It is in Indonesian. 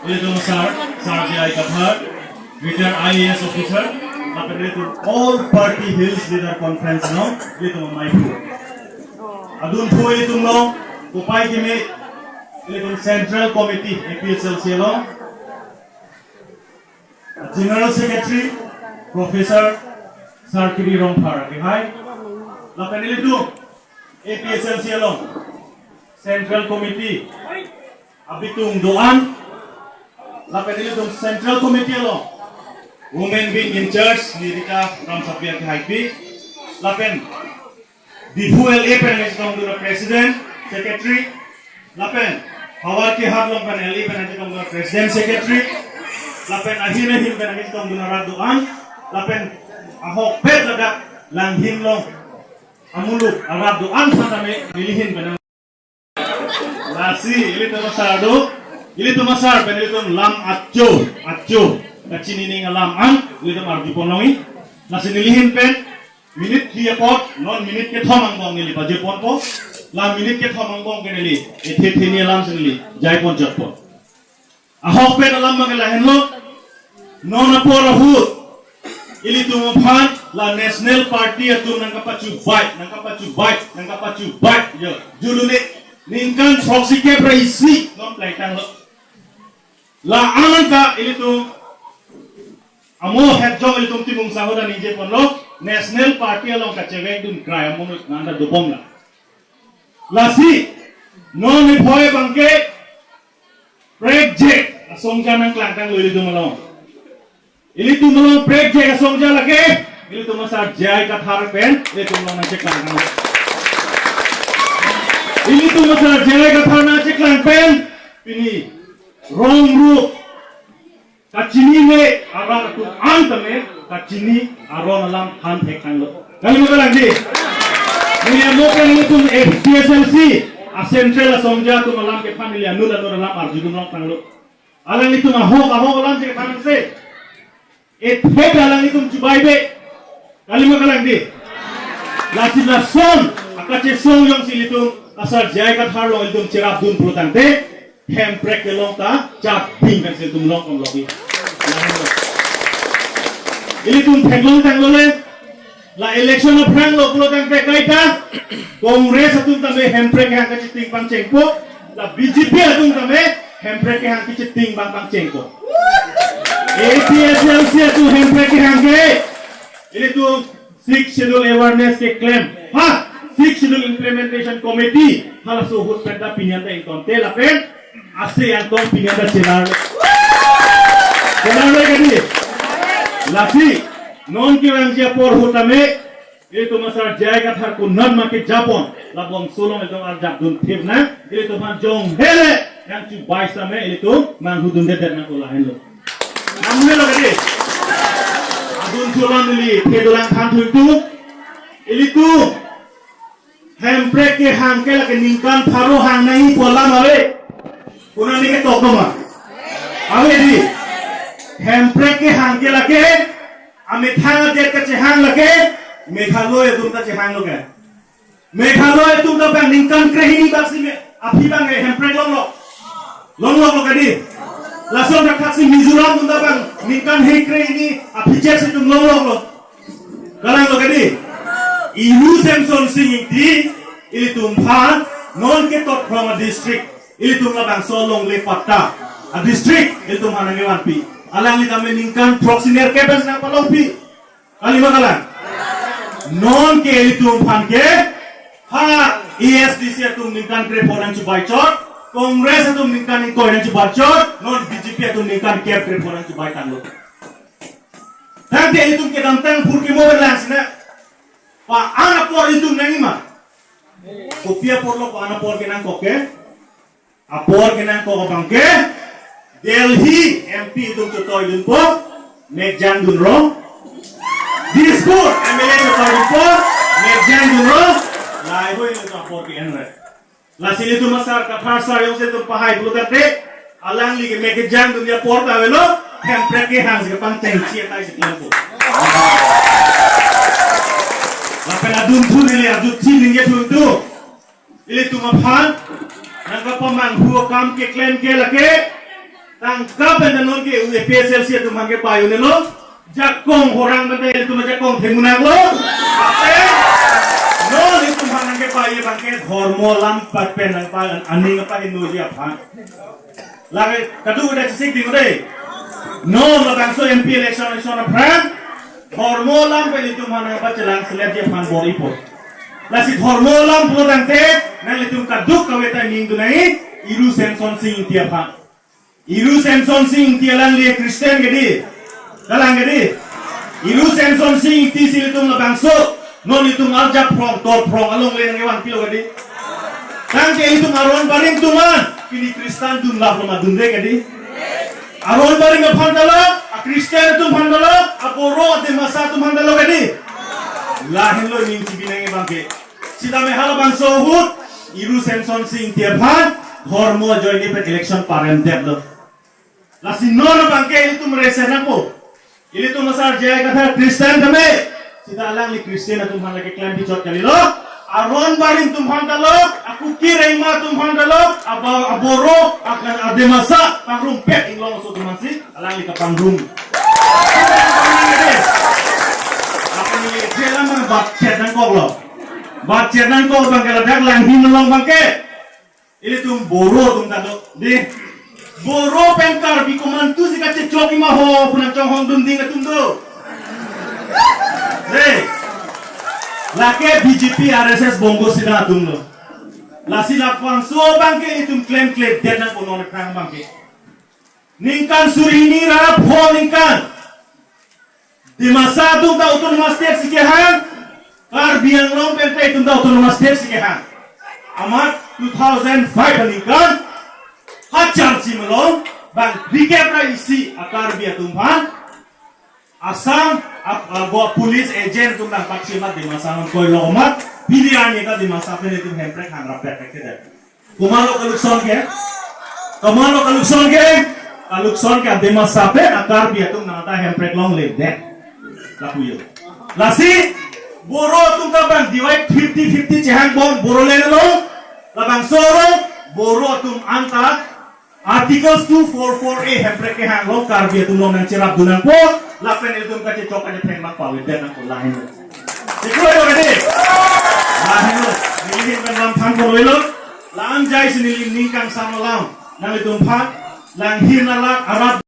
Itu Sarjai Kathar, retired IAS officer. Lapan itu all party hills leader conference no, itu maipu. Adun po itu no, kupai kini itu Central Committee APSLC no, General Secretary Professor Sarkiri Romphar, hai. Lapan itu APSLC no, Central Committee. Abitung doan. Lapan itu Central Committee no. Women being in charge ni Rika Ram Sapir ke Haipi. Lapen di FULA pen ngasih tahu President, Secretary. Lapen Hawar ke Harlong pen LE pen ngasih tahu President, Secretary. Lapen akhirnya him pen ngasih tahu Raduan. Lapen Ahok pet laga lang him long amuluk Raduan sampai pilihin pen. Lasi ini tu masardo, ini tu masar pen itu lam acu. Kacini ni ngalam an, itu margi ponongi. Nasi nilihin pen, minit dia pot, non minit ke thomang bong nili baju pon po, lam minit ke thomang bong ke nili, itu ni alam senili, jai pon jat pon. Ahok pen alam mangelahin lo, non apa rahut, ili tu muphan la National Party itu nangkapacu baik, yo, julu ni ningkan proxy ke praisi, non pelaitang lo. La aman ka ili tu Amo head job itu timung sahoda nije ponlo National Party along kacewek dun kray amo nanda dupong la. Lasi non ni boy bangke break jet asong janang klangkang lo itu malong. Ili tu malong break jet asong jala ke ili tu masa jai kathar pen ili tu malong nace klangkang. Ili tu masa jai kathar nace klangpen ini wrong route. Kacini ne arah tu antame kacini aron alam han thekang lo. Kali mo lagi. Ni amo kan itu PSLC a central somja tu malam ke family anu la alam arju dum tang lo. Alang itu ahok alam se tang se. Thek alang itu jubai be. Kali mo lagi. La son akache song yang silitung asar jai ka thar lo itu cerap dun protang te. Hemprek ke long ta cap ping kan se tum long kom lobi. Ili tum thenglong tanglole la election of prang lo pulo tang kaita Congress atum tame hemprek yang ka chiting pang chengpo la BJP atum tame hemprek yang ka chiting pang chengpo APSLC atum hemprek yang ke ili tum 6 schedule awareness ke claim ha 6 schedule implementation committee hala sohut penda pinyata inkonte la pen ase yang tong pinyata chenar kadi lasi non kiranja por hutame itu masar jaya kathar kunan make Japon labong sulong itu arjak dun thibna itu man jong hele yang ci baisame itu manghudun de na ulahen lo namne lo kadi adun sulong li kedulang khantu itu hemprek ke hangke la ke ningkan pharo hang nai pola male kunani ke tokoma awe di hemprek ke hangke lake ame thanga de ka chehang lake meghalaya tum ta chehang loke meghalaya tum ta bang ningkan krehini baksi me api bang hemprek long lo kadi lason ta khaksi mizoram tum ta bang ningkan he krehini api chese tum long lo galang lo kadi ilu samson singing di ili tum phan non ke tot from a district ili tum la bang solong le patta a district ili tum hanange wan pi alang li kami ningkan proxiner kebas na palopi kali makalan non ke itu phan ke ha ESDC atum ningkan kreporan cubai chot Congress atum ningkan ikoy na cubai chot non BJP atum ningkan kreporan cubai tanglo tante itu ke damtang purki mo balance na pa ana por itu nangima kopia por lo pa ana por ke nang koke apor ke nang ko bangke Delhi MP itu cotoy dun po, Megjan dun ro. Dispur MLA cotoy dun po, Megjan dun ro. Lai hoy itu apor ke enre. La sili tu masar ka phasar yung se tu pahai bulu tate, alang li ke Megjan dun dia por ta velo, hemprek ke hang se pang teng chi ta se tiempo. La pela dun tu ni adut chi ni tu tu. Ili tu maphan, nang ka pamang huo kam ke claim ke lake. tangkap dan non ke PSLC itu mangke payu ne lo jakong orang bende itu jakong themunak lo ape non itu mangke payu bangke dhormo lampat penang pa aning apa inu dia phan lagi kadu udah sisik ding deh non lo bangso MP election pran dhormo lampat itu mana apa celang selat dia phan bori po lasi dhormo lampat lo dangte nang itu kaduk kaweta ning dunai iru Samson Singh dia phan Iru Samson Singh tialang liye Kristen gedi, dalang gedi. Iru Samson Singh ti sili tum la bangso, non itu marjak prong tor prong along le ngewan pilo gedi. Tangke itu marwan baring tuman, kini Kristen tum lah lama dumre gedi. Arwan baring ngapandala, a Kristen tum pandala, a Boro ate masa tum pandala gedi. Lahin lo ning tibinenge bangke. Sida me hala bangso hut, Iru Samson Singh tiapan, hormo join ipet election parem dep lo. Lasi non bangke ini tu merasa napo, ini tu masar jaya kata Kristen kami, sida alang li Kristen tu mana ke klan dicot kali lo, aron baring tumhan dalo, aku kira ima tumhan dalo, aboro akan ada masa pangrum pet inglong so tumasi, alang li kapangrum. Apa ni jelas mana bacet dan kok lo, bacet dan kok bangke ladak langhi nolong bangke, ini tu boro tum dalo, di. Boro pengkar bi komantu si kace choki ma ho punang chong hong dum ding atum do. Hey. Lake BJP RSS bongo sida atum do. La sila pang so bangke itum claim dead na konon krang bangke. Ningkan surini ra pho ningkan. Di masa tum da autonomous state sikehan kar biang long pente itum da autonomous state sikehan. Amat 2005 ningkan Hajar Cimelong, bang Rikepra isi akar biar tumpan, asam gua polis agent tumpang paksimat di masa koi lomat, pilihan kita di masa ini itu hemprek hangrap pek kita. Kumalo kalukson ke di masa akar biar tum nata hemprek long lebdek, lakuyo. Lasi boro tum bang diwai 50-50 cehang bon boro lenelong, labang sorong boro tum antak. Articles 244A hemprek ke hang lo kar biar tulong nang cerap dunang po lapen itu kace cok aja tembak pawit dan aku lahin lo ikut lo gede lahin lo nilihin kan lam pan ko lo lam jai sinilin ningkang sama lam nang itu empat lang hirnalak arat